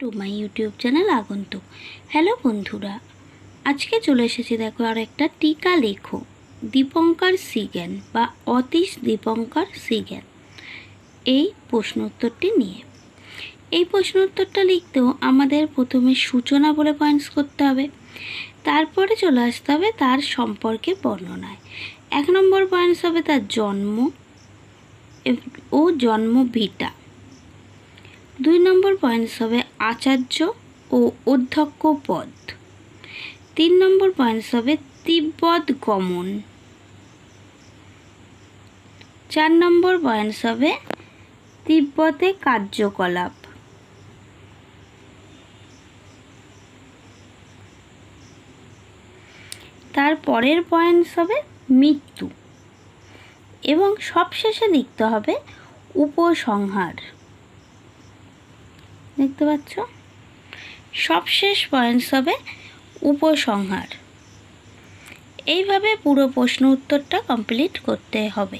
To my YouTube channel আগন্তুক। Hello বন্ধুরা, আজকে চলে এসেছি দেখো আর একটা টিকা লেখো দীপঙ্কর সিগেন বা অতীশ দীপঙ্কর সিগেন এই প্রশ্ন উত্তরটি নিয়ে। এই প্রশ্ন উত্তরটা লিখতেও আমাদের প্রথমে সূচনা বলে পয়েন্টস করতে হবে, তারপরে চলে আসতে হবে তার সম্পর্কে বর্ণনায়। 1 নম্বর পয়েন্টস হবে তার জন্ম ও জন্ম ভিটা। 2 নম্বর পয়েন্টস হবে আচার্য ও অধ্যক্ষ পদ। 3 নম্বর পয়েন্টস হবে তিব্বত গমন। 4 নম্বর পয়েন্টস হবে তিব্বতে কার্যকলাপ। তারপরের পয়েন্টস হবে মৃত্যু এবং সবশেষে লিখতে হবে উপসংহার। দেখতে পাচ্ছ, সবশেষ পয়েন্টস হবে উপসংহার। এইভাবে পুরো প্রশ্ন উত্তরটা কমপ্লিট করতে হবে।